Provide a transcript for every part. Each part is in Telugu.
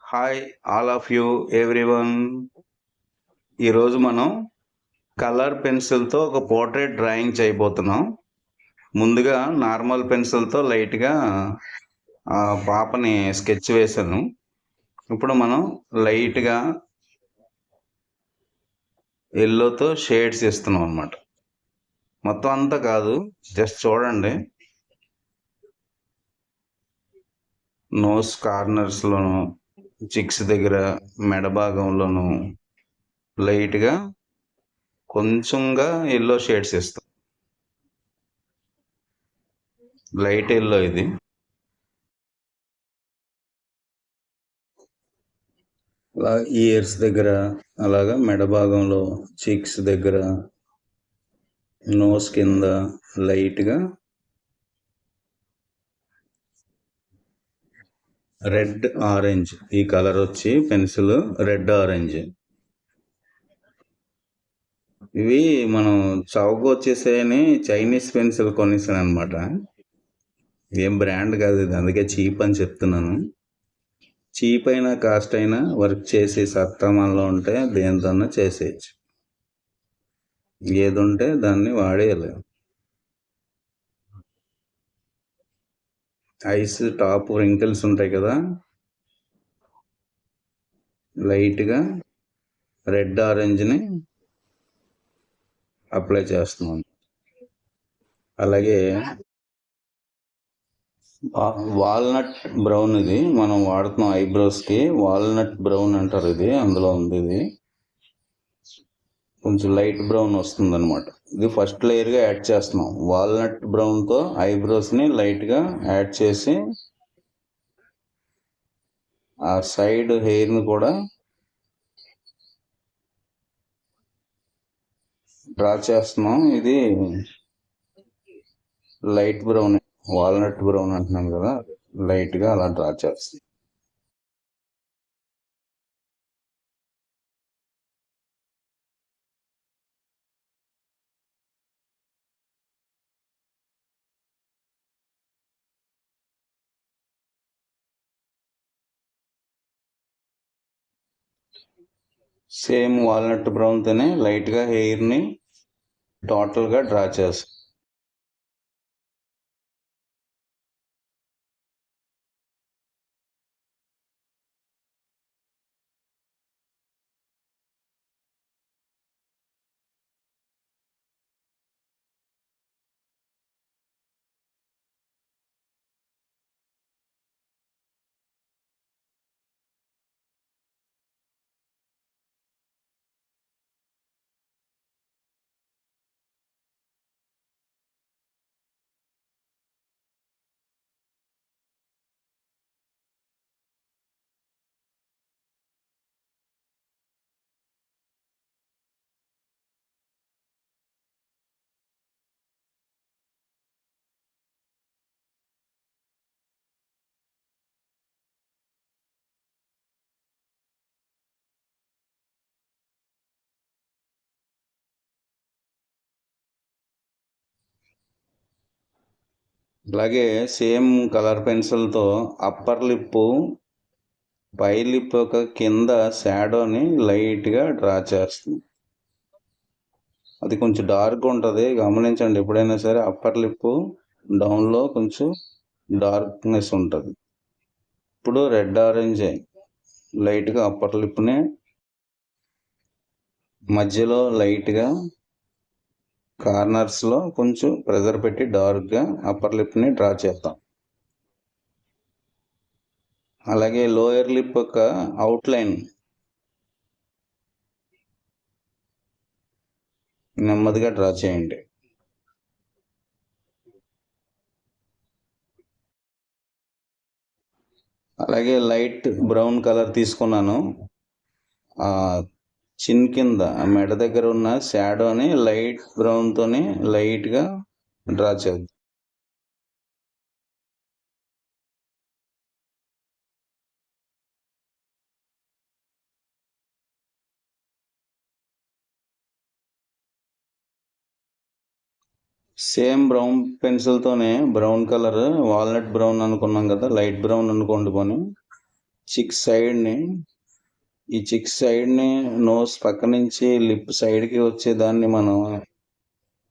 Hi all of you everyone. ఈరోజు మనం కలర్ పెన్సిల్తో ఒక పోర్ట్రేట్ డ్రాయింగ్ చేయబోతున్నాం. ముందుగా నార్మల్ పెన్సిల్తో లైట్గా పాపని స్కెచ్ వేశాను. ఇప్పుడు మనం లైట్గా ఎల్లోతో షేడ్స్ ఇస్తున్నాం అన్నమాట. మొత్తం అంతా కాదు, జస్ట్ చూడండి. నోస్ కార్నర్స్లోను, చిక్స్ దగ్గర, మెడ భాగంలోను లైట్గా కొంచెంగా ఎల్లో షేడ్స్ ఇస్తాం. లైట్ ఎల్లో ఇది. అలా ఇయర్స్ దగ్గర, అలాగా మెడ భాగంలో, చీక్స్ దగ్గర, నోస్ కింద లైట్గా రెడ్ ఆరెంజ్. ఈ కలర్ వచ్చి పెన్సిల్ రెడ్ ఆరెంజ్. ఇవి మనం చౌక వచ్చేసాయని చైనీస్ పెన్సిల్ కొనేసాను అనమాట. ఏం బ్రాండ్ కాదు ఇది, అందుకే చీప్ అని చెప్తున్నాను. చీప్ అయినా కాస్ట్ అయినా వర్క్ చేసి సత్తామాల్లో ఉంటే దేనితోనే చేసేయచ్చు. ఏది ఉంటే దాన్ని వాడేయాలి. ఐస్ టాప్ రింకిల్స్ ఉంటాయి కదా, లైట్గా రెడ్ ఆరెంజ్ని అప్లై చేస్తున్నాను. అలాగే వాల్నట్ బ్రౌన్, ఇది మనం వాడుతున్నాం ఐబ్రోస్కి. వాల్నట్ బ్రౌన్ అంటారు ఇది, అందులో ఉంది. ఇది కొంచెం లైట్ బ్రౌన్ వస్తుంది అనమాట. ఇది ఫస్ట్ లేయర్గా యాడ్ చేస్తున్నాం. వాల్నట్ బ్రౌన్తో ఐబ్రోస్ని లైట్గా యాడ్ చేసి ఆ సైడ్ హెయిర్ని కూడా డ్రా చేస్తున్నాం. ఇది లైట్ బ్రౌన్, వాల్నట్ బ్రౌన్ అంటున్నాం కదా, లైట్గా అలా డ్రా చేస్తాం. సేమ్ వాల్నట్ బ్రౌన్తోనే లైట్గా హెయిర్ని టోటల్గా డ్రా చేస్తాం. అలాగే సేమ్ కలర్ పెన్సిల్తో అప్పర్ లిప్, పై లిప్ యొక్క కింద షాడోని లైట్గా డ్రా చేస్తుంది. అది కొంచెం డార్క్ ఉంటుంది, గమనించండి. ఎప్పుడైనా సరే అప్పర్ లిప్ డౌన్లో కొంచెం డార్క్నెస్ ఉంటుంది. ఇప్పుడు రెడ్ ఆరెంజ్ లైట్గా అప్పర్ లిప్ని మధ్యలో లైట్గా కార్నర్స్లో కొంచెం ప్రెజర్ పెట్టి డార్క్గా అప్పర్ లిప్ని డ్రా చేద్దాం. అలాగే లోయర్ లిప్ యొక్క అవుట్లైన్ నెమ్మదిగా డ్రా చేయండి. అలాగే లైట్ బ్రౌన్ కలర్ తీసుకున్నాను. చిన్ కింద మెడ దగ్గర ఉన్న షాడోని లైట్ బ్రౌన్తోని లైట్గా డ్రా చేద్దాం. సేమ్ బ్రౌన్ పెన్సిల్తోనే బ్రౌన్ కలర్, వాల్నట్ బ్రౌన్ అనుకున్నాం కదా, లైట్ బ్రౌన్ అనుకోండి పోనీ. చిక్ సైడ్ని ఈ చిక్ సైడ్ని నోస్ పక్క నుంచి లిప్ సైడ్కి వచ్చేదాన్ని మనం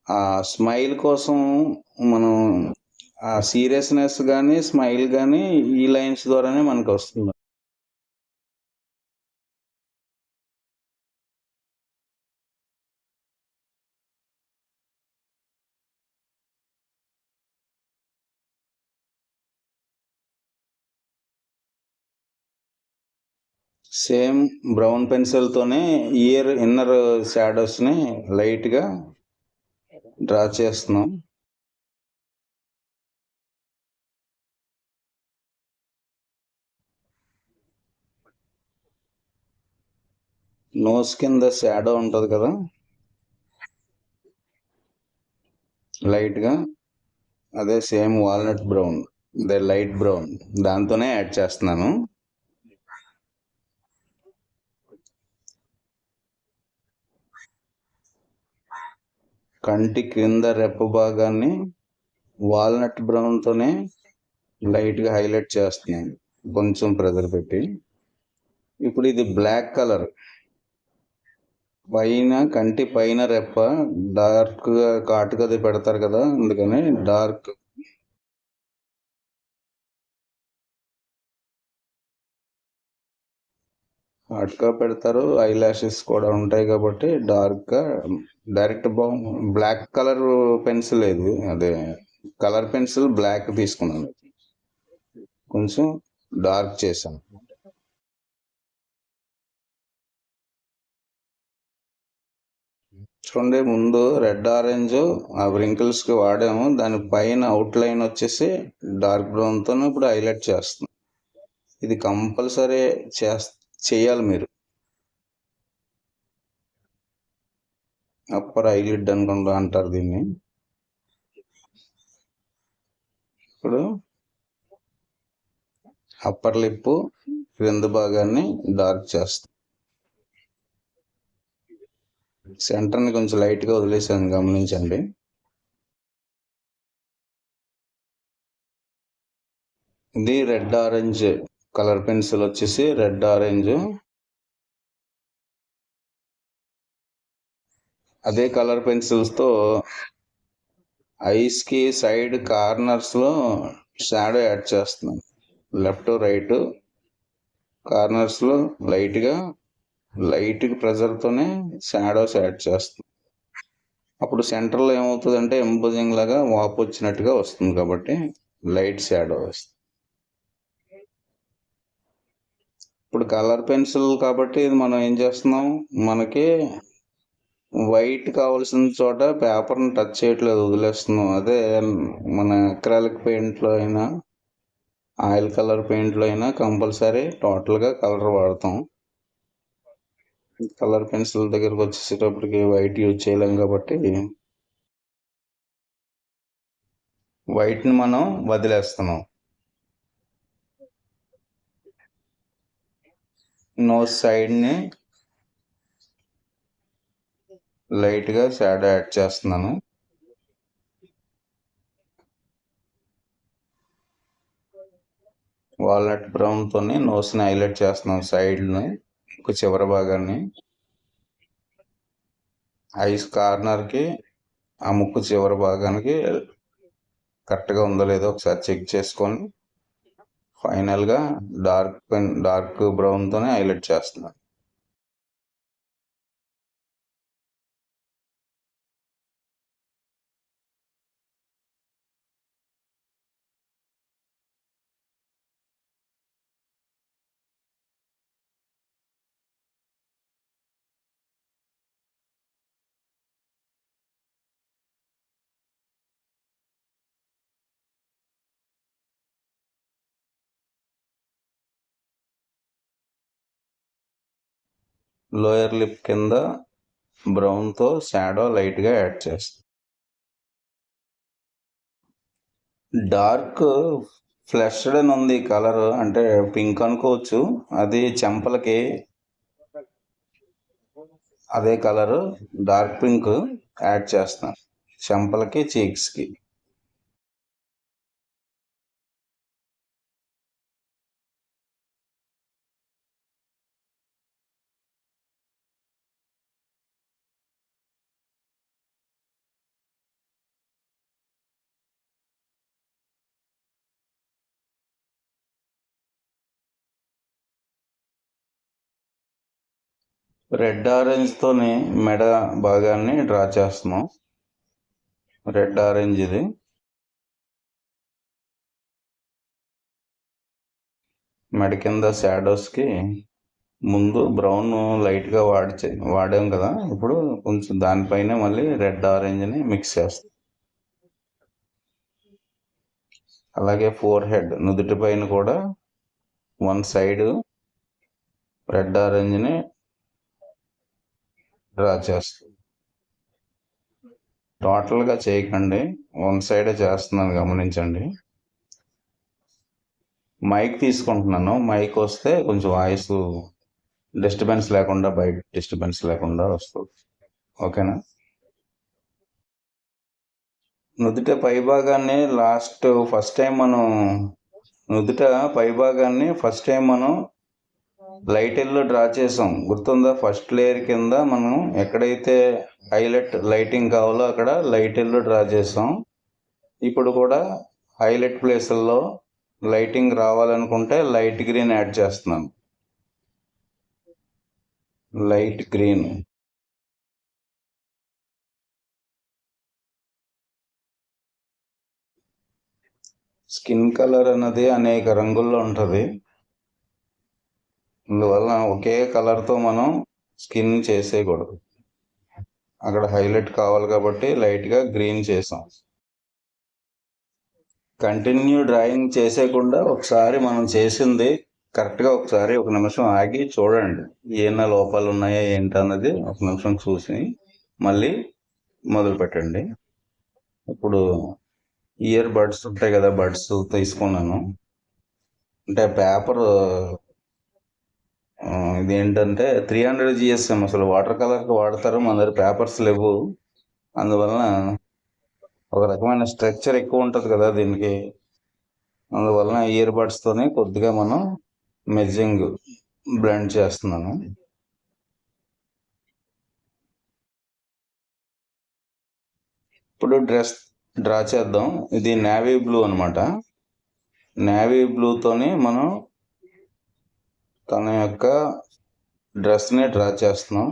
ఆ స్మైల్ కోసం మనం ఆ సీరియస్నెస్ కానీ స్మైల్ కానీ ఈ లైన్స్ ద్వారానే మనకు వస్తుంది. సేమ్ బ్రౌన్ పెన్సిల్తోనే ఇయర్ ఇన్నర్ షాడోస్ని లైట్గా డ్రా చేస్తున్నాం. నోస్ కింద షాడో ఉంటుంది కదా, లైట్గా అదే సేమ్ వాల్నట్ బ్రౌన్, అదే లైట్ బ్రౌన్, దాంతోనే యాడ్ చేస్తున్నాను. కంటి కింద రెప్ప భాగాన్ని వాల్నట్ బ్రౌన్తోనే లైట్గా హైలైట్ చేస్తున్నాను, కొంచెం ప్రెజర్ పెట్టి. ఇప్పుడు ఇది బ్లాక్ కలర్, పైన కంటి పైన రెప్ప డార్క్గా కాటుకది పెడతారు కదా, అందుకని డార్క్ కాటుక పెడతారు. ఐ లాషెస్ కూడా ఉంటాయి కాబట్టి డార్క్గా డైరెక్ట్ బ్లాక్ కలర్ పెన్సిల్ ఇది, అదే కలర్ పెన్సిల్ బ్లాక్ తీసుకున్నాను, కొంచెం డార్క్ చేశాను. చూడండి, ముందు రెడ్ ఆరెంజ్ ఆ కి వాడాము, దాని పైన అవుట్ లైన్ వచ్చేసి డార్క్ బ్రౌన్తో ఇప్పుడు హైలైట్ చేస్తున్నాం. ఇది కంపల్సరీ చేయాలి మీరు. అప్పర్ ఐలిడ్ అనుకుంటా అంటారు దీన్ని. ఇప్పుడు అప్పర్ లిప్ క్రింద భాగాన్ని డార్క్ చేస్తాం. సెంటర్ని కొంచెం లైట్గా వదిలేసాను, గమనించండి. ఇది రెడ్ ఆరెంజ్ కలర్ పెన్సిల్ వచ్చేసి రెడ్ ఆరెంజ్. అదే కలర్ పెన్సిల్స్తో ఐస్కి సైడ్ కార్నర్స్లో షాడో యాడ్ చేస్తున్నాను. లెఫ్ట్ రైట్ కార్నర్స్లో లైట్ ప్రెజర్తోనే షాడోస్ యాడ్ చేస్తాం. అప్పుడు సెంటర్లో ఏమవుతుందంటే ఎంబోజింగ్ లాగా వాపు వచ్చినట్టుగా వస్తుంది, కాబట్టి లైట్ షాడో వస్తుంది. ఇప్పుడు కలర్ పెన్సిల్ కాబట్టి ఇది మనం ఏం చేస్తున్నాం, మనకి వైట్ కావాల్సిన చోట పేపర్ని టచ్ చేయట్లేదు, వదిలేస్తున్నాం. అదే మన అక్రాలిక్ పెయింట్లో అయినా ఆయిల్ కలర్ పెయింట్లో అయినా కంపల్సరీ టోటల్గా కలర్ వాడతాం. కలర్ పెన్సిల్ దగ్గరకు వచ్చేసేటప్పటికి వైట్ యూజ్ చేయలేం కాబట్టి వైట్ని మనం వదిలేస్తున్నాం. నోస్ సైడ్ని లైట్గా షాడో యాడ్ చేస్తున్నాను. వాల్నట్ బ్రౌన్తోని నోస్ని హైలైట్ చేస్తున్నాం, సైడ్ని ఒక చివరి భాగాన్ని. ఐస్ కార్నర్కి ఆ ముక్కు చివరి భాగానికి కరెక్ట్గా ఉందో లేదో ఒకసారి చెక్ చేసుకొని ఫైనల్గా డార్క్ బ్రౌన్తోనే హైలైట్ చేస్తున్నాను. లోయర్ లిప్ కింద బ్రౌన్తో షాడో లైట్గా యాడ్ చేస్తాం. డార్క్ ఫ్లష్డ్ అని ఉంది కలర్, అంటే పింక్ అనుకోవచ్చు. అది చెంపలకి అదే కలరు డార్క్ పింక్ యాడ్ చేస్తాను, చెంపలకి చీక్స్కి. రెడ్ ఆరెంజ్తోని మెడ భాగాన్ని డ్రా చేస్తున్నాం. రెడ్ ఆరెంజ్ ఇది. మెడ కింద షాడోస్కి ముందు బ్రౌన్ లైట్గా వాడాం కదా, ఇప్పుడు కొంచెం దానిపైన మళ్ళీ రెడ్ ఆరెంజ్ని మిక్స్ చేస్తాం. అలాగే ఫోర్ హెడ్ నుదుటి పైన కూడా వన్ సైడ్ రెడ్ ఆరెంజ్ని డ్రా చేస్తాం. టోటల్గా చేయకండి, వన్ సైడే చేస్తున్నాను, గమనించండి. మైక్ తీసుకుంటున్నాను, మైక్ వస్తే కొంచెం వాయిస్ డిస్టర్బెన్స్ లేకుండా, బయట డిస్టర్బెన్స్ లేకుండా వస్తుంది. ఓకేనా? నుదుట పైభాగాన్ని ఫస్ట్ టైం మనం లైట్ ఎల్లో డ్రా చేసాం, గుర్తుందా? ఫస్ట్ లేయర్ కింద మనం ఎక్కడైతే హైలైట్ లైటింగ్ కావాలో అక్కడ లైట్ ఎల్లో డ్రా చేసాం. ఇప్పుడు కూడా హైలైట్ ప్లేసుల్లో లైటింగ్ రావాలనుకుంటే లైట్ గ్రీన్ యాడ్ చేస్తున్నాను. Light green. స్కిన్ కలర్ అన్నది అనేక రంగుల్లో ఉంటుంది, అందువల్ల ఒకే కలర్తో మనం స్కిన్ చేసేయకూడదు. అక్కడ హైలైట్ కావాలి కాబట్టి లైట్గా గ్రీన్ చేసాం. కంటిన్యూ డ్రాయింగ్ చేసేయకుండా ఒకసారి మనం చేసింది కరెక్ట్గా ఒకసారి 1 నిమిషం ఆగి చూడండి, ఏమైనా లోపాలు ఉన్నాయా ఏంటన్నది 1 నిమిషం చూసి మళ్ళీ మొదలు పెట్టండి. ఇప్పుడు ఇయర్ బడ్స్ ఉంటాయి కదా, బడ్స్ తీసుకున్నాను. అంటే పేపర్ ఇదేంటంటే 300 GSM, అసలు వాటర్ కలర్కి వాడతారు, మన దగ్గర పేపర్స్ లేవు. అందువలన ఒక రకమైన స్ట్రక్చర్ ఎక్కువ ఉంటుంది కదా దీనికి, అందువలన ఇయర్ బడ్స్తోనే కొద్దిగా మనం మెజ్జింగ్ బ్లెండ్ చేస్తున్నాను. ఇప్పుడు డ్రెస్ డ్రా చేద్దాం. ఇది నేవీ బ్లూ అనమాట. నేవీ బ్లూతోని మనం తన యొక్క డ్రెస్ని డ్రా చేస్తున్నాం.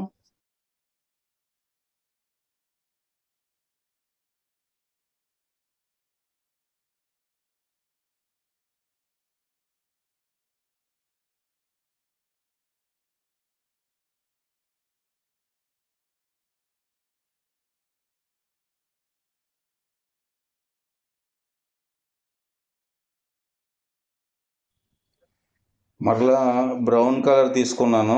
మరలా బ్రౌన్ కలర్ తీసుకున్నాను,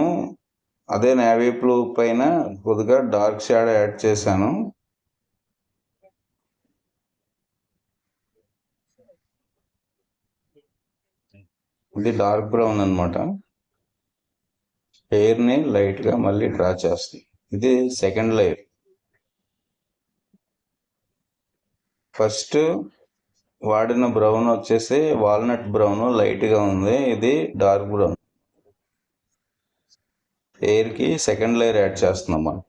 అదే నేవీ బ్లూ పైన కొద్దిగా డార్క్ షాడో యాడ్ చేశాను. ఇది డార్క్ బ్రౌన్ అనమాట. హెయిర్ని లైట్గా మళ్ళీ డ్రా చేస్తాం. ఇది సెకండ్ లేయర్. ఫస్ట్ వాడిన బ్రౌన్ వచ్చేసి వాల్నట్ బ్రౌన్, లైట్గా ఉంది. ఇది డార్క్ బ్రౌన్. హెయిర్కి సెకండ్ లేయర్ యాడ్ చేస్తున్నాం మనం.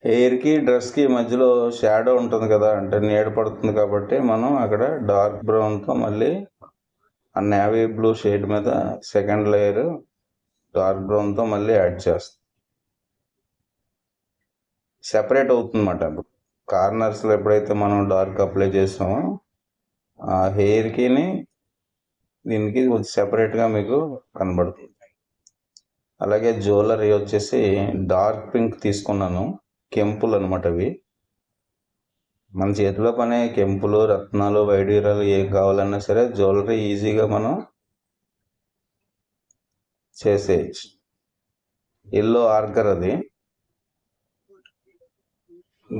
హెయిర్కి డ్రెస్కి మధ్యలో షాడో ఉంటుంది కదా, అంటే నీడ పడుతుంది కాబట్టి మనం అక్కడ డార్క్ బ్రౌన్తో మళ్ళీ ఆ నేవీ బ్లూ షేడ్ మీద సెకండ్ లేయర్ డార్క్ బ్రౌన్తో మళ్ళీ యాడ్ చేస్తాం. సెపరేట్ అవుతుంది అన్నమాట. అప్పుడు కార్నర్స్లో ఎప్పుడైతే మనం డార్క్ అప్లై చేసామో ఆ హెయిర్కి దీనికి కొంచెం సెపరేట్గా మీకు కనబడుతుంది. అలాగే జ్యువెలరీ వచ్చేసి డార్క్ పింక్ తీసుకున్నాను, కెంపులు అనమాట అవి. మన చేతిలో పనే కెంపులు, రత్నాలు, వైడూర్యాలు ఏం కావాలన్నా సరే జ్యువెలరీ ఈజీగా మనం చేసేయచ్చు. ఎల్లో ఆర్గర్ అది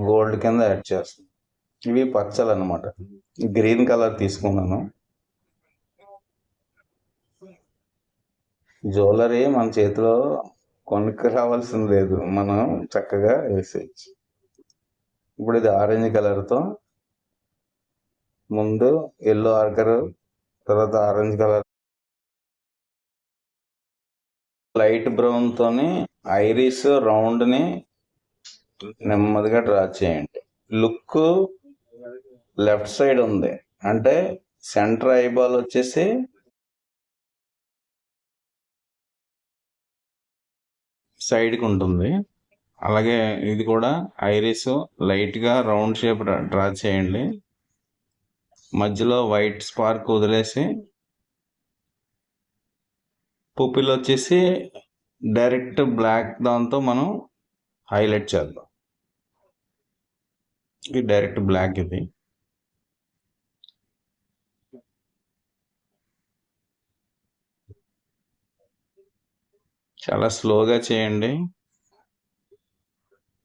గోల్డ్ కింద యాడ్ చేస్తాం. ఇవి పచ్చలు అనమాట. గ్రీన్ కలర్ తీసుకున్నాను. జ్యువెలరీ మన చేతిలో కొనుక్కు రావాల్సింది లేదు, మనం చక్కగా వేసేయచ్చు. ఇప్పుడు ఇది ఆరెంజ్ కలర్తో, ముందు ఎల్లో ఆర్గర్, తర్వాత ఆరెంజ్ కలర్, లైట్ బ్రౌన్తోని ఐరిస్ రౌండ్ని నెమ్మదిగా డ్రా చేయండి. లుక్ లెఫ్ట్ సైడ్ ఉంది, అంటే సెంటర్ ఐబాల్ వచ్చేసి సైడ్కి ఉంటుంది. అలాగే ఇది కూడా ఐరిస్ లైట్గా రౌండ్ షేప్ డ్రా చేయండి. మధ్యలో వైట్ స్పార్క్ వదిలేసి పుప్పిల్ వచ్చేసి డైరెక్ట్ బ్లాక్ దాంతో మనం హైలైట్ చేద్దాం. ఇది డైరెక్ట్ బ్లాక్. ఇది చాలా స్లోగా చేయండి.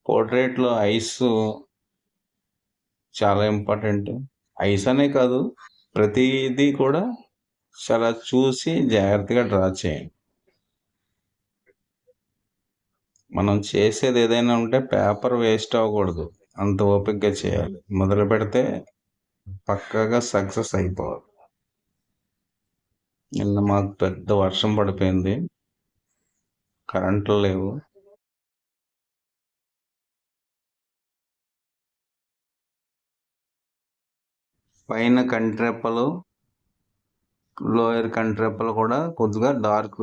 పోర్ట్రేట్లో ఐస్ చాలా ఇంపార్టెంట్. ఐస్ అనే కాదు, ప్రతిదీ కూడా చాలా చూసి జాగ్రత్తగా డ్రా చేయండి. మనం చేసేది ఏదైనా ఉంటే పేపర్ వేస్ట్ అవ్వకూడదు, అంత ఓపికగా చేయాలి. మొదలు పెడితే పక్కాగా సక్సెస్ అయిపోవాలి. నిన్న మాకు పెద్ద వర్షం పడిపోయింది, కరెంట్లు లేవు. పైన కంట్రెప్పలు, లోయర్ కంట్రెప్పలు కూడా కొద్దిగా డార్క్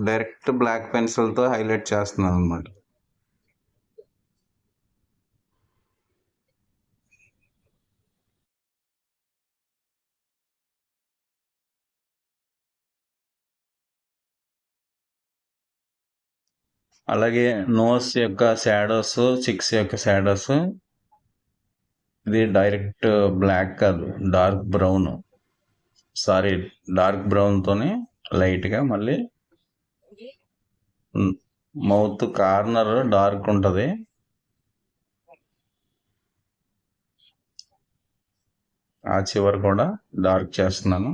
డైరెక్ట్ బ్లాక్ పెన్సిల్తో హైలైట్ చేస్తున్నాను అనమాట. అలాగే నోస్ యొక్క షాడోస్, చిక్స్ యొక్క షాడోస్, ఇది డైరెక్ట్ బ్లాక్ కాదు, డార్క్ బ్రౌన్, సారీ డార్క్ బ్రౌన్తోనే లైట్గా. మళ్ళీ మౌత్ కార్నర్ డార్క్ ఉంటుంది, ఆ చివరి కూడా డార్క్ చేస్తున్నాను.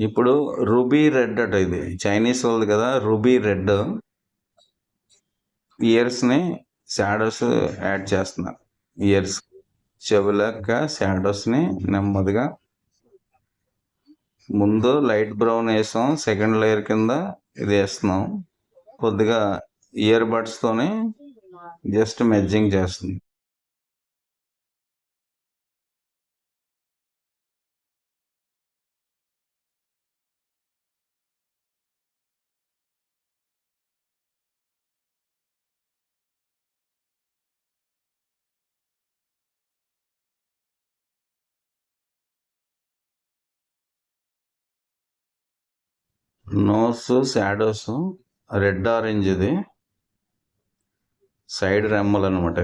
ఇప్పుడు రూబీ రెడ్ అట, ఇది చైనీస్ వాళ్ళది కదా, రూబీ రెడ్ ఇయర్స్ని షాడోస్ యాడ్ చేస్తున్నారు. ఇయర్స్ చెవులక షాడోస్ని నెమ్మదిగా ముందు లైట్ బ్రౌన్ వేసాం, సెకండ్ లేయర్ కింద ఇది వేస్తున్నాం. కొద్దిగా ఇయర్ బడ్స్తోనే జస్ట్ మెజ్జింగ్ చేస్తుంది. నోస్ షాడోస్ రెడ్ ఆరెంజ్, ఇది సైడ్ రెమ్మలు అనమాట.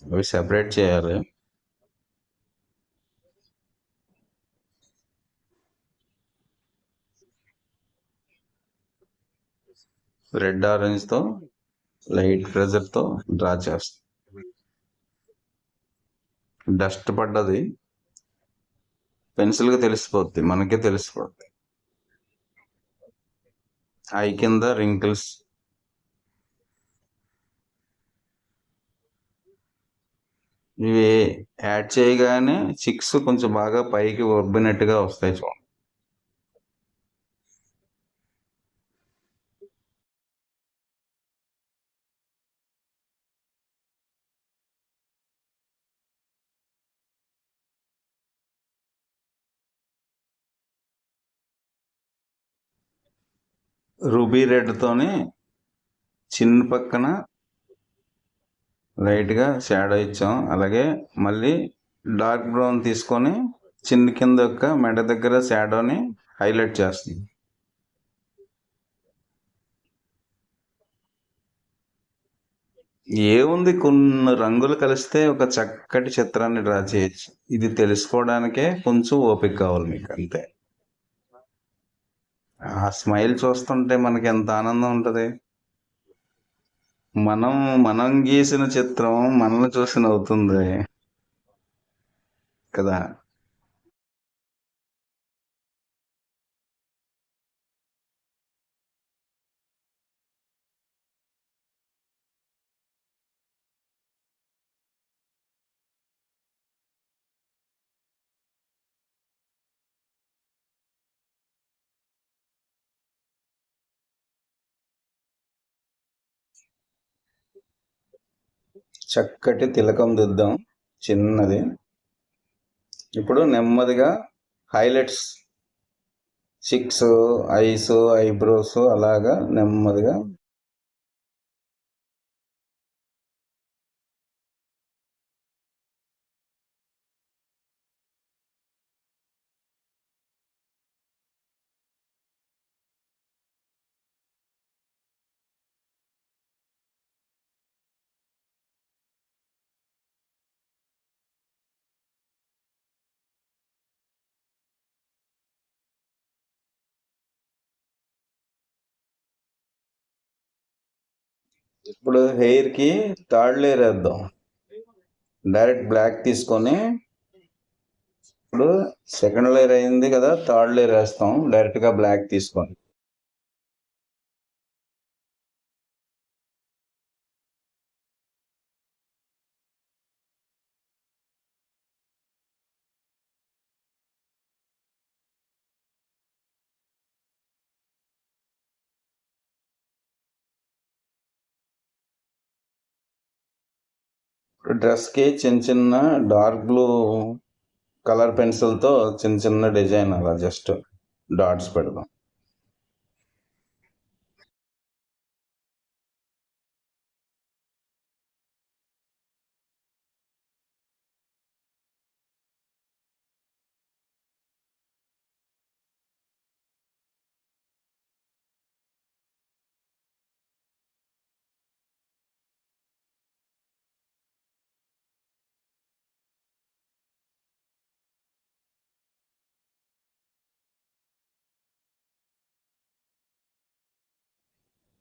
అవి సెపరేట్ చేయాలి. రెడ్ ఆరెంజ్తో లైట్ ప్రెజర్తో డ్రా చేస్తాం. డస్ట్ పడ్డది పెన్సిల్గా తెలిసిపోద్ది, మనకే తెలిసిపోద్ది. ఐ కింద రింకిల్స్, ఇవి యాడ్ చేయగానే చిక్స్ కొంచెం బాగా పైకి ఒబ్బినట్టుగా వస్తాయి చూడండి. రూబీ రెడ్తోని చిన్న పక్కన లైట్గా షాడో ఇచ్చాం. అలాగే మళ్ళీ డార్క్ బ్రౌన్ తీసుకొని చిన్న కింద యొక్క మెడ దగ్గర షాడోని హైలైట్ చేస్తుంది. ఏముంది, కొన్ని రంగులు కలిస్తే ఒక చక్కటి చిత్రాన్ని డ్రా చేయొచ్చు. ఇది తెలుసుకోవడానికే కొంచెం ఓపిక కావాలి మీకు, అంతే. ఆ స్మైల్ చూస్తుంటే మనకి ఎంత ఆనందం ఉంటుంది. మనం మనం గీసిన చిత్రం మనల్ని చూసి నవ్వుతుంది కదా. చక్కటి తిలకం దిద్దాం చిన్నది. ఇప్పుడు నెమ్మదిగా హైలైట్స్, చిక్స్, ఐస్, ఐబ్రోస్ అలాగా నెమ్మదిగా. ఇప్పుడు హెయిర్కి థర్డ్ లేయర్ వేద్దాం. డైరెక్ట్ బ్లాక్ తీసుకొని, ఇప్పుడు సెకండ్ లేయర్ అయింది కదా, థర్డ్ లేయర్ వేస్తాం డైరెక్ట్గా బ్లాక్ తీసుకొని. డ్రెస్కి చిన్న చిన్న డార్క్ బ్లూ కలర్ పెన్సిల్తో చిన్న చిన్న డిజైన్ అలా జస్ట్ డాట్స్ పెడదాం.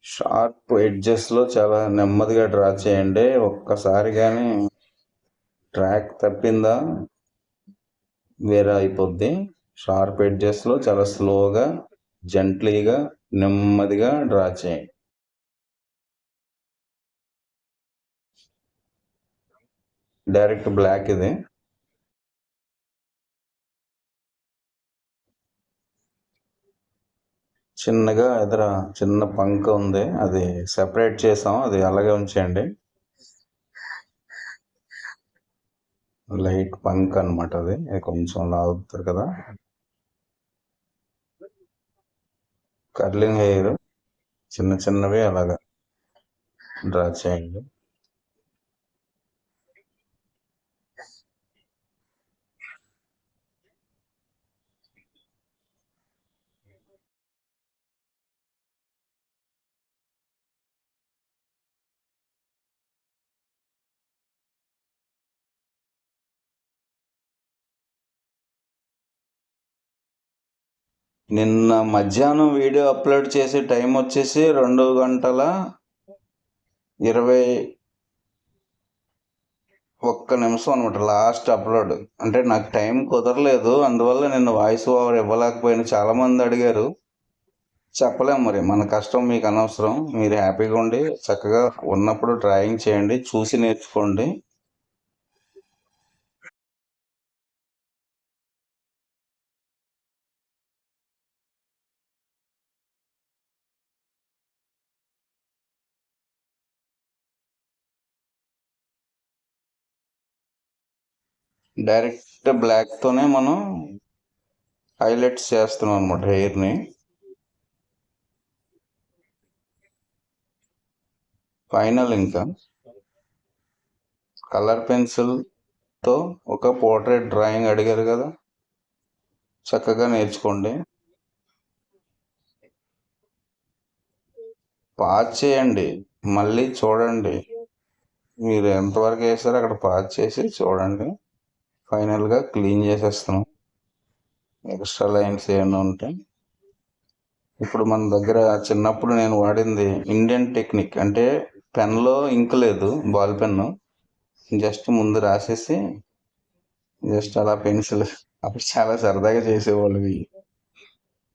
షార్ప్ ఎడ్జెస్లో చాలా నెమ్మదిగా డ్రా చేయండి. ఒక్కసారి కానీ ట్రాక్ తప్పిందా వేరే అయిపోద్ది. షార్ప్ ఎడ్జెస్లో చాలా స్లోగా, జెంట్లీగా, నెమ్మదిగా డ్రా చేయండి. డైరెక్ట్ బ్లాక్ ఇది. చిన్నగా ఎదుర చిన్న పంక ఉంది, అది సెపరేట్ చేసాం, అది అలాగే ఉంచేయండి. లైట్ పంక్ అనమాట అది కొంచెం లాగుతారు కదా. కర్లింగ్ హెయిర్ చిన్న చిన్నవి అలాగా డ్రా చేయండి. నిన్న మధ్యాహ్నం వీడియో అప్లోడ్ చేసే టైం వచ్చేసి 2 గంటల 21 నిమిషం అనమాట లాస్ట్ అప్లోడ్. అంటే నాకు టైం కుదరలేదు, అందువల్ల నిన్న వాయిస్ ఓవర్ ఇవ్వలేకపోయినా. చాలామంది అడిగారు, చెప్పలేము మరి. మన కష్టం మీకు అనవసరం. మీరు హ్యాపీగా ఉండి చక్కగా ఉన్నప్పుడు డ్రాయింగ్ చేయండి, చూసి నేర్చుకోండి. డైరెక్ట్ బ్లాక్తోనే మనం హైలైట్స్ చేస్తున్నాం అనమాట హెయిర్ని. ఫైనల్ ఇంకా కలర్ పెన్సిల్తో ఒక పోర్ట్రేట్ డ్రాయింగ్ అడిగారు కదా, చక్కగా నేర్చుకోండి. పాజ్ చేయండి, మళ్ళీ చూడండి. మీరు ఎంతవరకు వేసారో అక్కడ పాజ్ చేసి చూడండి. ఫైనల్గా క్లీన్ చేసేస్తాం. ఎక్స్ట్రా లైన్స్ ఏమైనా ఉంటే. ఇప్పుడు మన దగ్గర చిన్నప్పుడు నేను వాడింది ఇండియన్ టెక్నిక్, అంటే పెన్లో ఇంక్ లేదు, బాల్ పెన్ను. జస్ట్ ముందు రాసేసి జస్ట్ అలా పెన్సిల్, అప్పుడు చాలా సరదాగా చేసేవాళ్ళు.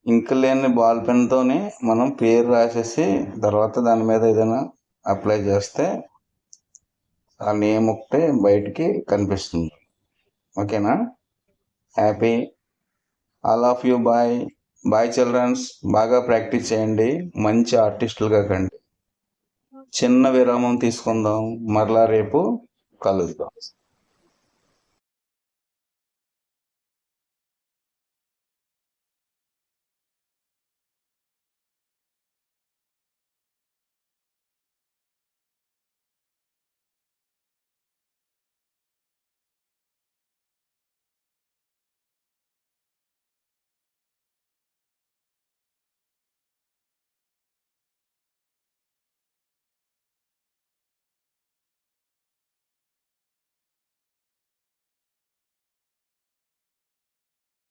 ఇంక్ లేని బాల్ పెన్తోనే మనం పేరు రాసేసి తర్వాత దాని మీద ఏదైనా అప్లై చేస్తే ఆ నేమ్ ఒకటే బయటికి కనిపిస్తుంది. ఓకేనా? Happy all of you. Bye bye childrens. బాగా ప్రాక్టీస్ చేయండి, మంచి ఆర్టిస్టులుగా కండి. చిన్న విరామం తీసుకుందాం, మరలా రేపు కలుద్దాం.